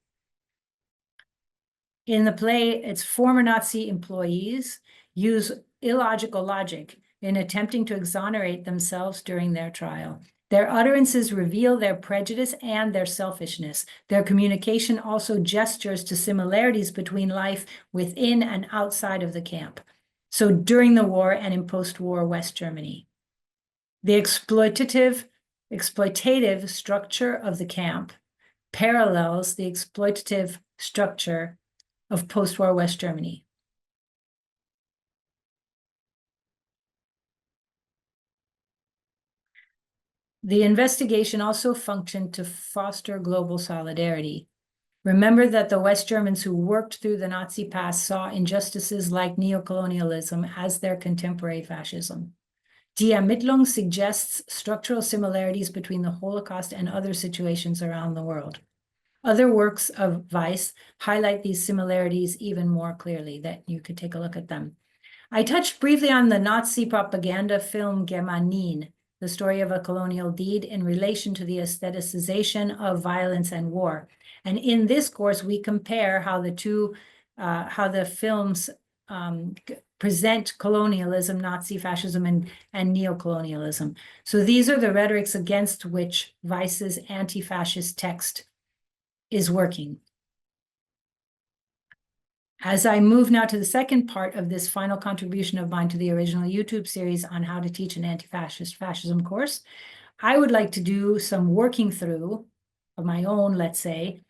In the play, its former Nazi employees use illogical logic in attempting to exonerate themselves during their trial. Their utterances reveal their prejudice and their selfishness. Their communication also gestures to similarities between life within and outside of the camp. So during the war and in post-war West Germany. The exploitative structure of the camp parallels the exploitative structure of post-war West Germany. The investigation also functioned to foster global solidarity. Remember that the West Germans who worked through the Nazi past saw injustices like neocolonialism as their contemporary fascism. Die Ermittlung suggests structural similarities between the Holocaust and other situations around the world. Other works of Weiss highlight these similarities even more clearly, that you could take a look at them. I touched briefly on the Nazi propaganda film Germanin, the story of a colonial deed in relation to the aestheticization of violence and war. And in this course, we compare how the films present colonialism, Nazi fascism, and neocolonialism. So these are the rhetorics against which Weiss's anti-fascist text is working. As I move now to the second part of this final contribution of mine to the original YouTube series on how to teach an anti-fascist fascism course, I would like to do some working through of my own, let's say,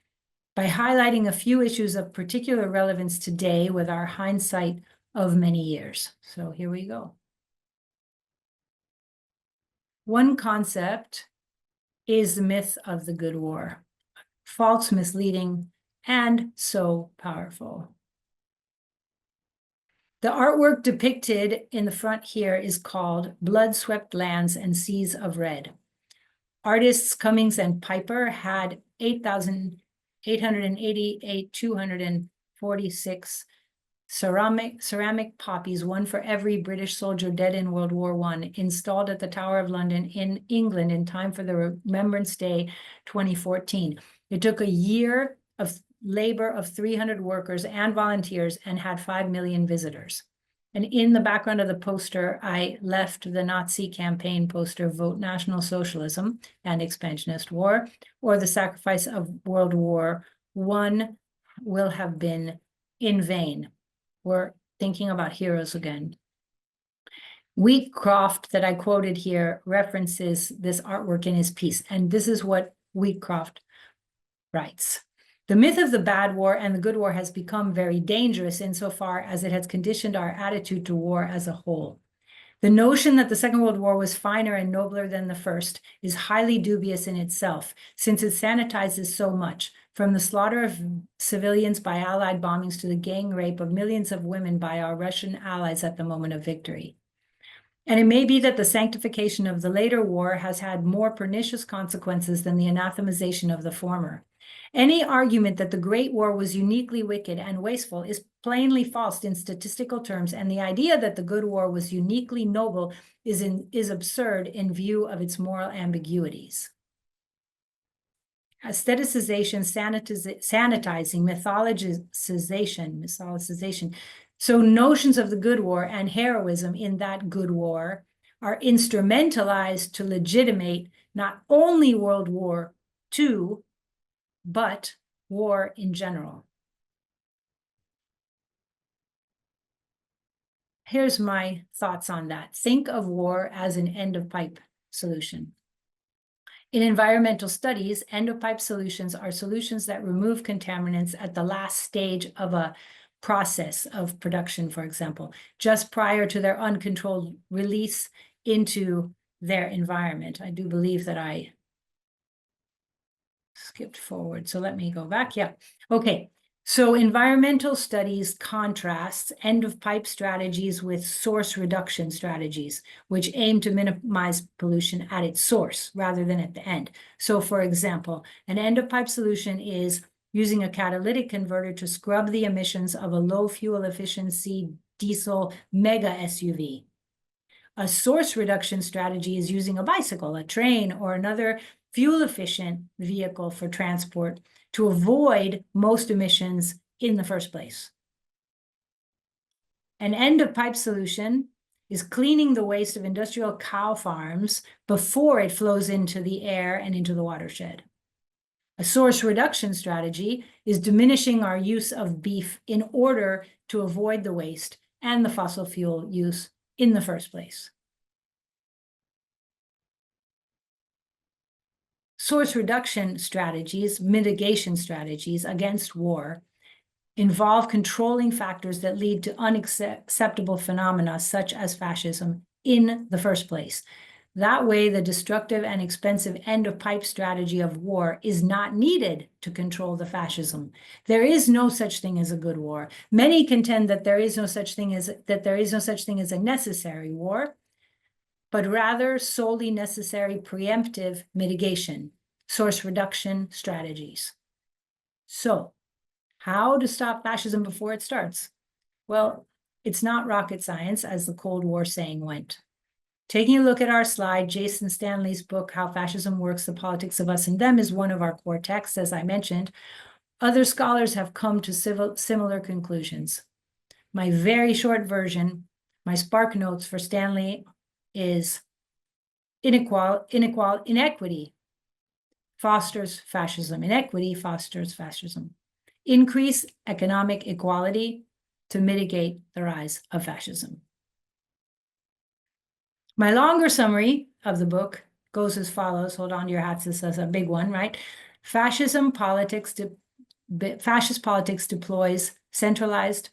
by highlighting a few issues of particular relevance today with our hindsight of many years. So here we go. One concept is the myth of the good war. False, misleading, and so powerful. The artwork depicted in the front here is called Blood-Swept Lands and Seas of Red. Artists Cummings and Piper had 888,246 ceramic poppies, one for every British soldier dead in World War I, installed at the Tower of London in England in time for the Remembrance Day 2014. It took a year of labor of 300 workers and volunteers and had 5 million visitors. And in the background of the poster, I left the Nazi campaign poster, Vote National Socialism and Expansionist War, or the sacrifice of World War I will have been in vain. We're thinking about heroes again. Wheatcroft, that I quoted here, references this artwork in his piece, and this is what Wheatcroft writes. The myth of the bad war and the good war has become very dangerous insofar as it has conditioned our attitude to war as a whole. The notion that the Second World War was finer and nobler than the first is highly dubious in itself, since it sanitizes so much, from the slaughter of civilians by Allied bombings to the gang rape of millions of women by our Russian allies at the moment of victory. And it may be that the sanctification of the later war has had more pernicious consequences than the anathemization of the former. Any argument that the Great War was uniquely wicked and wasteful is plainly false in statistical terms, and the idea that the Good War was uniquely noble is absurd in view of its moral ambiguities. Aestheticization, sanitizing, mythologization. So notions of the good war and heroism in that good war are instrumentalized to legitimate not only World War II, but war in general. Here's my thoughts on that. Think of war as an end-of-pipe solution. In environmental studies, end-of-pipe solutions are solutions that remove contaminants at the last stage of a process of production, for example, just prior to their uncontrolled release into their environment. I do believe that I skipped forward, so let me go back. Yeah, okay. So environmental studies contrasts end-of-pipe strategies with source reduction strategies, which aim to minimize pollution at its source rather than at the end. So for example, an end-of-pipe solution is using a catalytic converter to scrub the emissions of a low fuel efficiency diesel mega SUV. A source reduction strategy is using a bicycle, a train, or another fuel-efficient vehicle for transport to avoid most emissions in the first place. An end-of-pipe solution is cleaning the waste of industrial cow farms before it flows into the air and into the watershed. A source reduction strategy is diminishing our use of beef in order to avoid the waste and the fossil fuel use in the first place. Source reduction strategies, mitigation strategies against war, involve controlling factors that lead to unacceptable phenomena such as fascism in the first place. That way, the destructive and expensive end-of-pipe strategy of war is not needed to control the fascism. There is no such thing as a good war. Many contend that there is no such thing as a necessary war, but rather solely necessary preemptive mitigation, source reduction strategies. So, how to stop fascism before it starts? Well, it's not rocket science, as the Cold War saying went. Taking a look at our slide, Jason Stanley's book, How Fascism Works, The Politics of Us and Them, is one of our core texts, as I mentioned. Other scholars have come to similar conclusions. My very short version, my spark notes for Stanley is inequity fosters fascism. Inequity fosters fascism. Increase economic equality to mitigate the rise of fascism. My longer summary of the book goes as follows. Hold on to your hats. This is a big one, right? Fascist politics deploys centralized,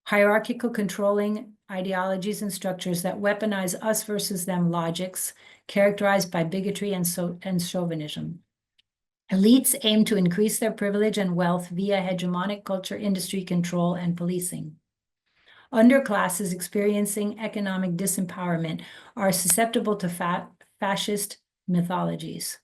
hierarchical controlling ideologies and structures that weaponize us versus them logics characterized by bigotry and chauvinism. Elites aim to increase their privilege and wealth via hegemonic culture, industry control, and policing. Underclasses experiencing economic disempowerment are susceptible to fascist mythologies.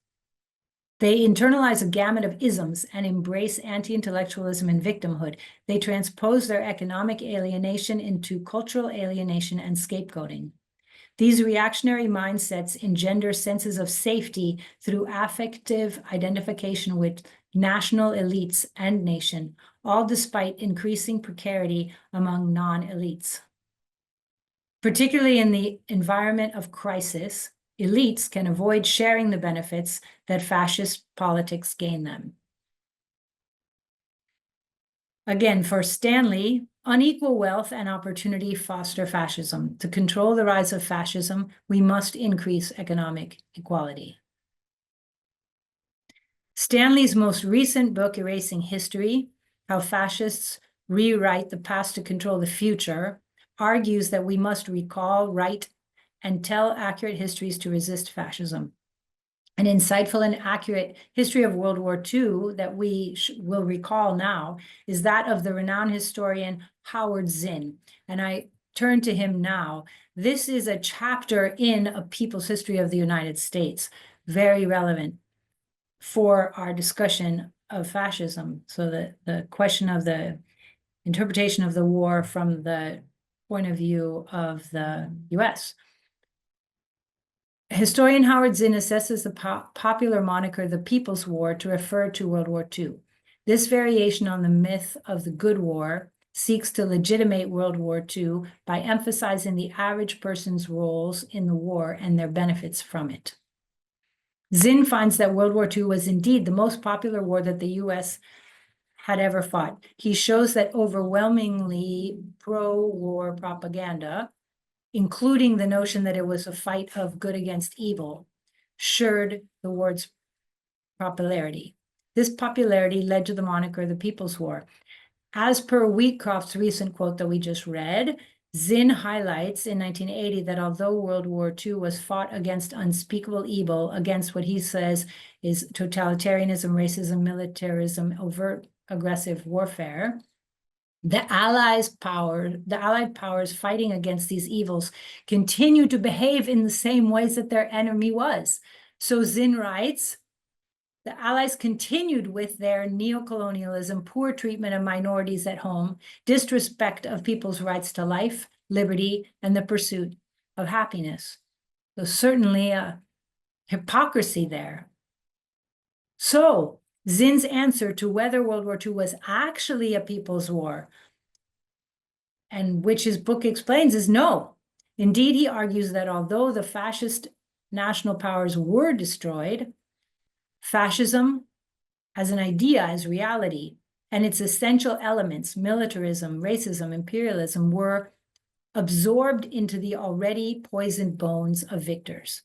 They internalize a gamut of isms and embrace anti-intellectualism and victimhood. They transpose their economic alienation into cultural alienation and scapegoating. These reactionary mindsets engender senses of safety through affective identification with national elites and nation, all despite increasing precarity among non-elites. Particularly in the environment of crisis, elites can avoid sharing the benefits that fascist politics gain them. Again, for Stanley, unequal wealth and opportunity foster fascism. To control the rise of fascism, we must increase economic equality. Stanley's most recent book, Erasing History, How Fascists Rewrite the Past to Control the Future, argues that we must recall, write, and tell accurate histories to resist fascism. An insightful and accurate history of World War II that we will recall now is that of the renowned historian Howard Zinn. And I turn to him now. This is a chapter in A People's History of the United States, very relevant for our discussion of fascism. So the question of the interpretation of the war from the point of view of the US. Historian Howard Zinn assesses the popular moniker the People's War to refer to World War II. This variation on the myth of the good war seeks to legitimate World War II by emphasizing the average person's roles in the war and their benefits from it. Zinn finds that World War II was indeed the most popular war that the US had ever fought. He shows that overwhelmingly pro-war propaganda, including the notion that it was a fight of good against evil, assured the war's popularity. This popularity led to the moniker the People's War. As per Wheatcroft's recent quote that we just read, Zinn highlights in 1980 that although World War II was fought against unspeakable evil, against what he says is totalitarianism, racism, militarism, overt aggressive warfare, the Allied powers fighting against these evils continue to behave in the same ways that their enemy was. So Zinn writes, the Allies continued with their neocolonialism, poor treatment of minorities at home, disrespect of people's rights to life, liberty, and the pursuit of happiness. So certainly a hypocrisy there. So Zinn's answer to whether World War II was actually a people's war, and which his book explains, is no. Indeed, he argues that although the fascist national powers were destroyed, fascism as an idea, as reality, and its essential elements, militarism, racism, imperialism, were absorbed into the already poisoned bones of victors.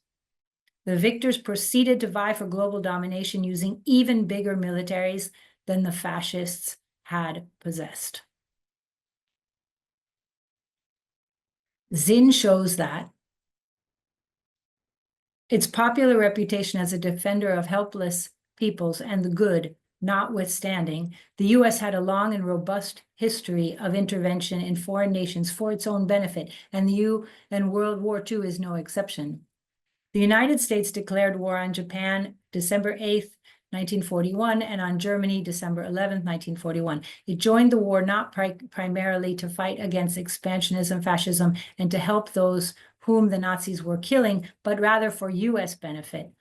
The victors proceeded to vie for global domination using even bigger militaries than the fascists had possessed. Zinn shows that its popular reputation as a defender of helpless peoples and the good notwithstanding, the US had a long and robust history of intervention in foreign nations for its own benefit, and World War II is no exception. The United States declared war on Japan December 8th, 1941, and on Germany December 11th, 1941. It joined the war not primarily to fight against expansionism, fascism, and to help those whom the Nazis were killing, but rather for US benefit.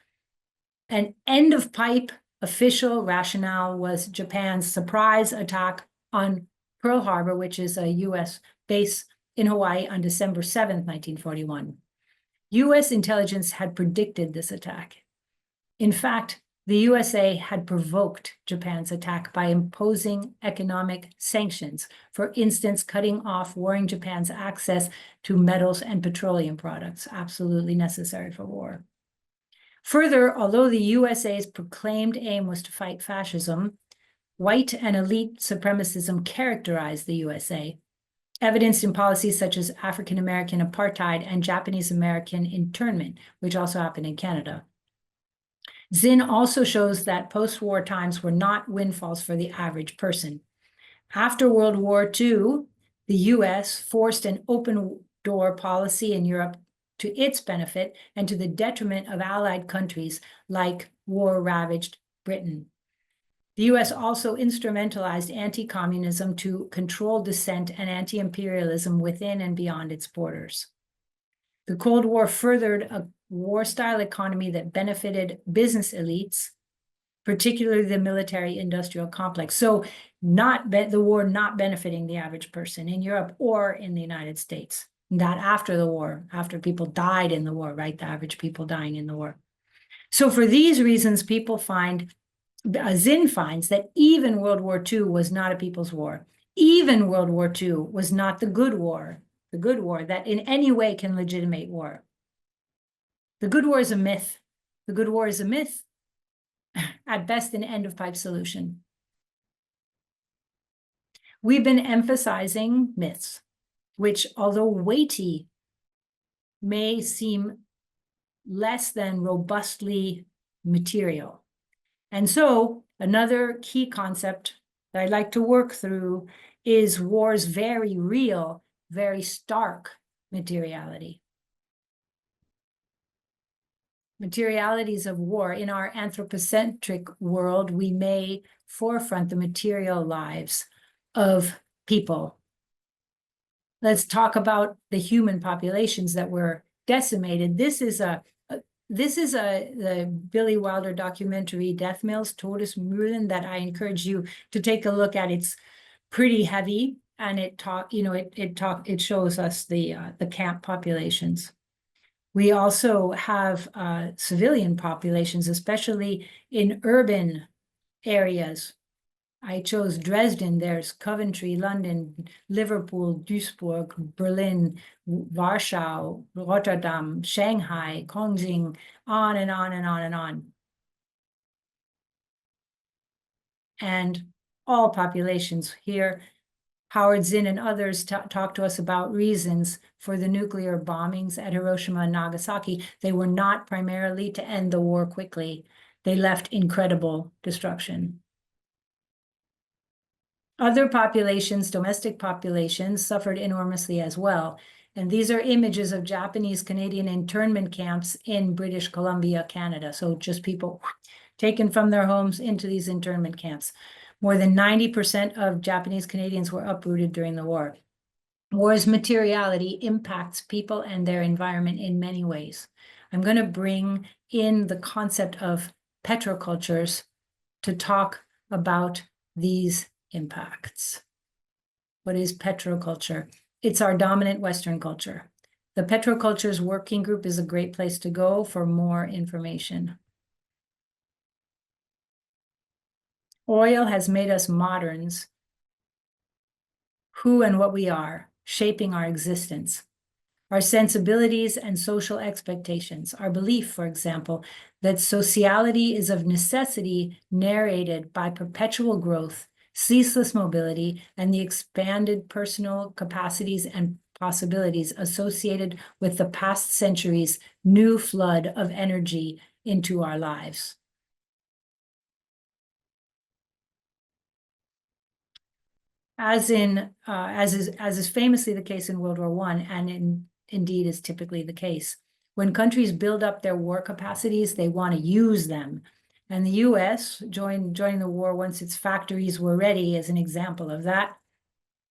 An end of pipe official rationale was Japan's surprise attack on Pearl Harbor, which is a US base in Hawaii, on December 7th, 1941. US intelligence had predicted this attack. In fact, the USA had provoked Japan's attack by imposing economic sanctions, for instance, cutting off warring Japan's access to metals and petroleum products, absolutely necessary for war. Further, although the USA's proclaimed aim was to fight fascism, white and elite supremacism characterized the USA, evidenced in policies such as African-American apartheid and Japanese-American internment, which also happened in Canada. Zinn also shows that post-war times were not windfalls for the average person. After World War II, the US forced an open-door policy in Europe to its benefit and to the detriment of allied countries like war-ravaged Britain. The US also instrumentalized anti-communism to control dissent and anti-imperialism within and beyond its borders. The Cold War furthered a war-style economy that benefited business elites, particularly the military-industrial complex. So the war not benefiting the average person in Europe or in the United States. Not after the war, after people died in the war, right? The average people dying in the war. So for these reasons, Zinn finds that even World War II was not a people's war. Even World War II was not the good war that in any way can legitimate war. The good war is a myth. The good war is a myth. at best an end-of-pipe solution. We've been emphasizing myths, which, although weighty, may seem less than robustly material. And so another key concept that I'd like to work through is war's very real, very stark materiality. Materialities of war. In our anthropocentric world, we may forefront the material lives of people. Let's talk about the human populations that were decimated. This is the Billy Wilder documentary Death Mills, Todesmühlen, that I encourage you to take a look at. It's pretty heavy, and it shows us the camp populations. We also have civilian populations, especially in urban areas. I chose Dresden. There's Coventry, London, Liverpool, Duisburg, Berlin, Warsaw, Rotterdam, Shanghai, Kongjing, on and on and on and on. And all populations here. Howard Zinn and others talk to us about reasons for the nuclear bombings at Hiroshima and Nagasaki. They were not primarily to end the war quickly. They left incredible destruction. Other populations, domestic populations, suffered enormously as well. And these are images of Japanese-Canadian internment camps in British Columbia, Canada. So just people taken from their homes into these internment camps. More than 90% of Japanese Canadians were uprooted during the war. War's materiality impacts people and their environment in many ways. I'm going to bring in the concept of petrocultures to talk about these impacts. What is petroculture? It's our dominant Western culture. The Petrocultures Working Group is a great place to go for more information. Oil has made us moderns, who and what we are, shaping our existence, our sensibilities and social expectations, our belief, for example, that sociality is of necessity narrated by perpetual growth, ceaseless mobility, and the expanded personal capacities and possibilities associated with the past century's new flood of energy into our lives. As is famously the case in World War I, and indeed is typically the case, when countries build up their war capacities, they want to use them. And the US joining the war once its factories were ready is an example of that.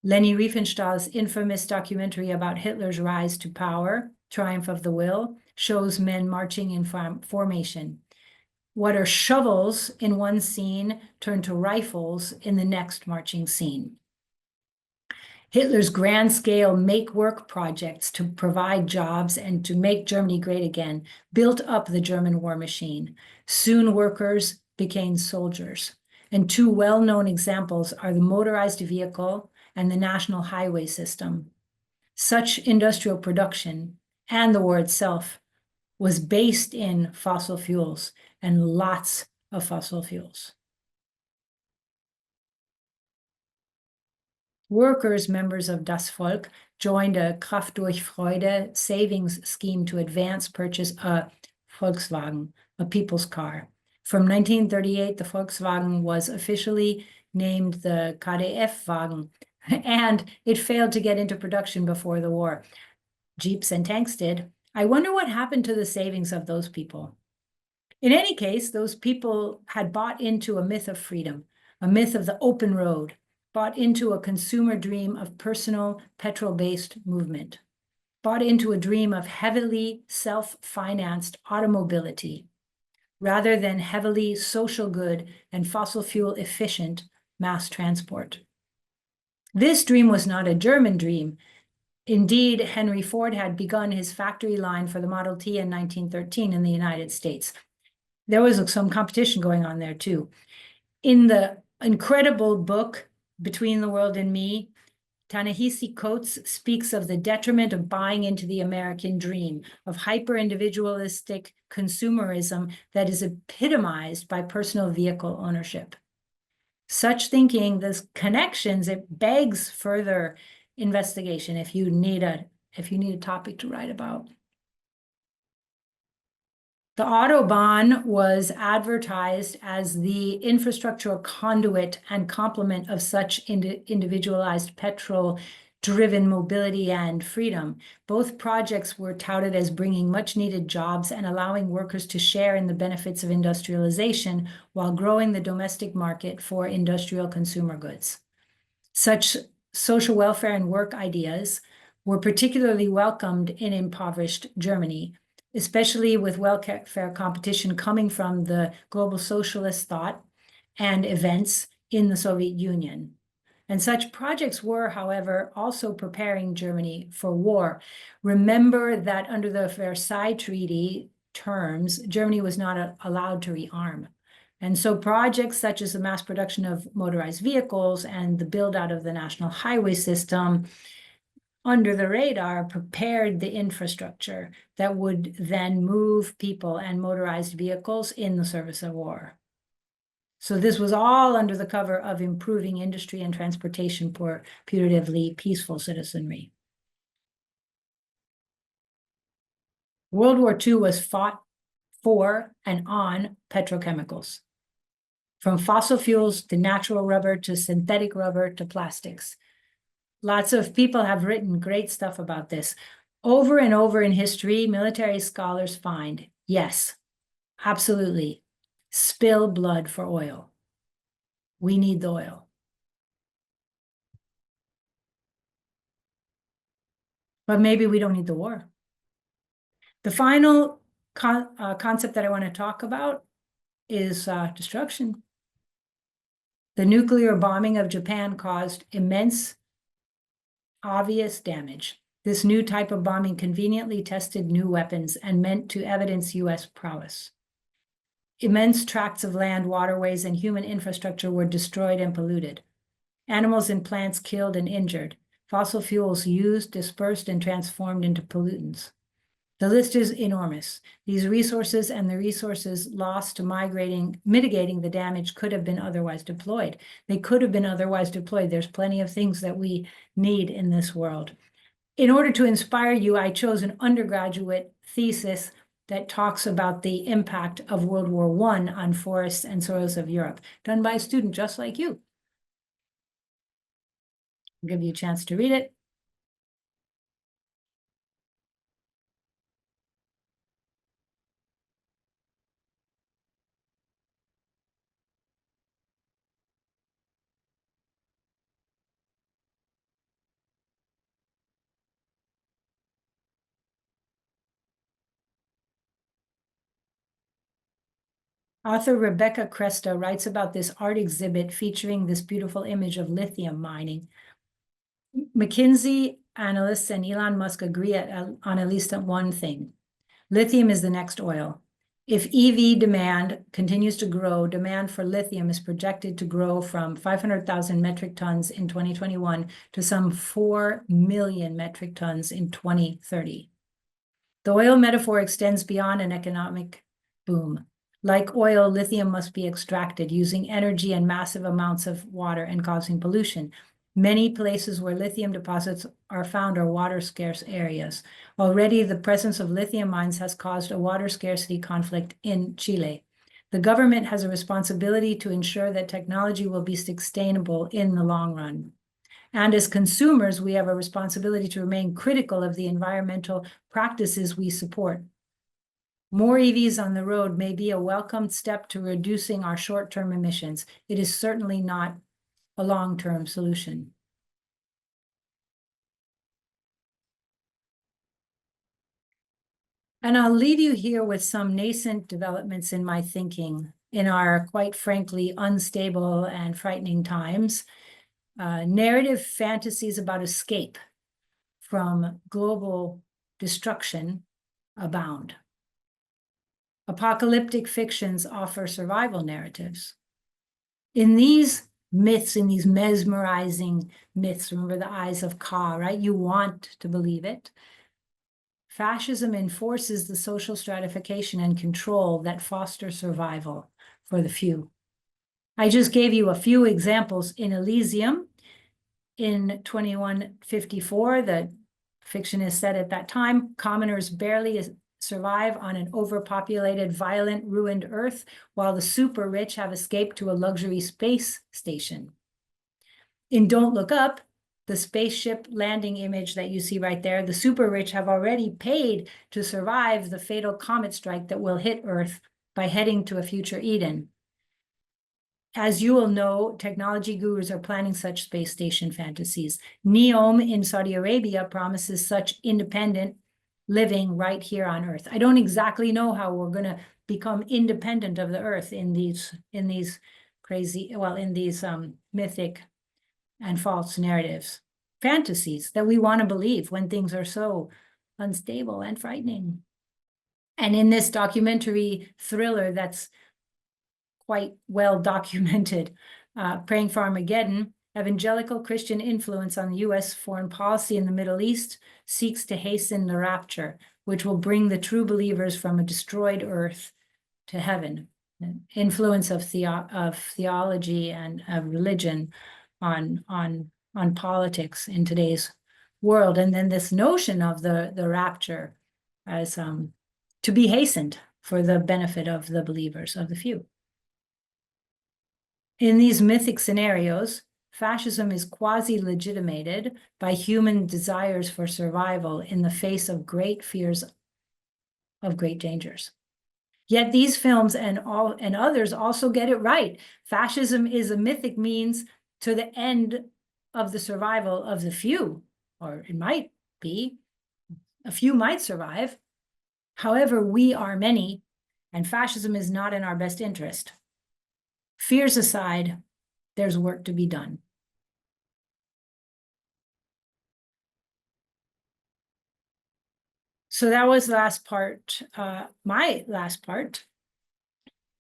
Leni Riefenstahl's infamous documentary about Hitler's rise to power, Triumph of the Will, shows men marching in formation. What are shovels in one scene turn to rifles in the next marching scene. Hitler's grand-scale make-work projects to provide jobs and to make Germany great again built up the German war machine. Soon workers became soldiers. And two well-known examples are the motorized vehicle and the national highway system. Such industrial production, and the war itself, was based in fossil fuels, and lots of fossil fuels. Workers, members of Das Volk, joined a Kraft durch Freude savings scheme to advance purchase a Volkswagen, a people's car. From 1938, the Volkswagen was officially named the KdF-Wagen, and it failed to get into production before the war. Jeeps and tanks did. I wonder what happened to the savings of those people. In any case, those people had bought into a myth of freedom, a myth of the open road, bought into a consumer dream of personal petrol-based movement, bought into a dream of heavily self-financed automobility, rather than heavily social good and fossil fuel efficient mass transport. This dream was not a German dream. Indeed, Henry Ford had begun his factory line for the Model T in 1913 in the United States. There was some competition going on there too. In the incredible book, Between the World and Me, Ta-Nehisi Coates speaks of the detriment of buying into the American dream, of hyper-individualistic consumerism that is epitomized by personal vehicle ownership. Such thinking, this connections, it begs further investigation if you need a topic to write about. The Autobahn was advertised as the infrastructural conduit and complement of such individualized petrol-driven mobility and freedom. Both projects were touted as bringing much-needed jobs and allowing workers to share in the benefits of industrialization while growing the domestic market for industrial consumer goods. Such social welfare and work ideas were particularly welcomed in impoverished Germany, especially with welfare competition coming from the global socialist thought and events in the Soviet Union. And such projects were, however, also preparing Germany for war. Remember that under the Versailles Treaty terms, Germany was not allowed to rearm. And so projects such as the mass production of motorized vehicles and the build out of the national highway system under the radar prepared the infrastructure that would then move people and motorized vehicles in the service of war. So this was all under the cover of improving industry and transportation for putatively peaceful citizenry. World War II was fought for and on petrochemicals. From fossil fuels to natural rubber to synthetic rubber to plastics. Lots of people have written great stuff about this. Over and over in history, military scholars find, yes, absolutely, spill blood for oil. We need the oil. But maybe we don't need the war. The final concept that I want to talk about is destruction. The nuclear bombing of Japan caused immense, obvious damage. This new type of bombing conveniently tested new weapons and meant to evidence US prowess. Immense tracts of land, waterways, and human infrastructure were destroyed and polluted. Animals and plants killed and injured. Fossil fuels used, dispersed, and transformed into pollutants. The list is enormous. These resources and the resources lost to mitigating the damage could have been otherwise deployed. They could have been otherwise deployed. There's plenty of things that we need in this world. In order to inspire you, I chose an undergraduate thesis that talks about the impact of World War I on forests and soils of Europe, done by a student just like you. I'll give you a chance to read it. Author Rebecca Cresta writes about this art exhibit featuring this beautiful image of lithium mining. McKinsey analysts and Elon Musk agree on at least one thing. Lithium is the next oil. If EV demand continues to grow, demand for lithium is projected to grow from 500,000 metric tons in 2021 to some 4 million metric tons in 2030. The oil metaphor extends beyond an economic boom. Like oil, lithium must be extracted using energy and massive amounts of water and causing pollution. Many places where lithium deposits are found are water-scarce areas. Already, the presence of lithium mines has caused a water scarcity conflict in Chile. The government has a responsibility to ensure that technology will be sustainable in the long run. And as consumers, we have a responsibility to remain critical of the environmental practices we support. More EVs on the road may be a welcome step to reducing our short-term emissions. It is certainly not a long-term solution. And I'll leave you here with some nascent developments in my thinking in our, quite frankly, unstable and frightening times. Narrative fantasies about escape from global destruction abound. Apocalyptic fictions offer survival narratives. In these myths, in these mesmerizing myths. Remember the eyes of Ka, right? You want to believe it. Fascism enforces the social stratification and control that foster survival for the few. I just gave you a few examples in Elysium. In 2154, the fiction is set at that time, commoners barely survive on an overpopulated, violent, ruined Earth, while the super rich have escaped to a luxury space station. In Don't Look Up, the spaceship landing image that you see right there, the super rich have already paid to survive the fatal comet strike that will hit Earth by heading to a future Eden. As you will know, technology gurus are planning such space station fantasies. Neom in Saudi Arabia promises such independent living right here on Earth. I don't exactly know how we're going to become independent of the Earth in these crazy, well, in these mythic and false narratives, fantasies that we want to believe when things are so unstable and frightening. And in this documentary thriller that's quite well documented, Praying for Armageddon, evangelical Christian influence on U.S. foreign policy in the Middle East seeks to hasten the rapture, which will bring the true believers from a destroyed earth to heaven. The influence of theology and of religion on politics in today's world, and then this notion of the rapture as to be hastened for the benefit of the believers, of the few. In these mythic scenarios, fascism is quasi-legitimated by human desires for survival in the face of great fears of great dangers. Yet these films and others also get it right. Fascism is a mythic means to the end of the survival of the few, or it might be. A few might survive. However, we are many, and fascism is not in our best interest. Fears aside, there's work to be done. So that was the last part, my last part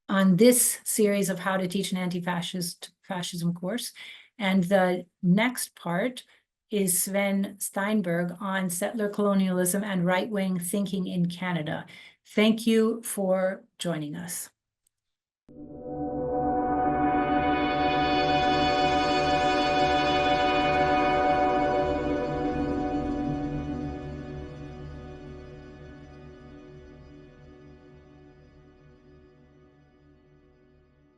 on this series of How to Teach an Anti-Fascist Fascism course. And the next part is Sven Steinberg on settler colonialism and right-wing thinking in Canada. Thank you for joining us.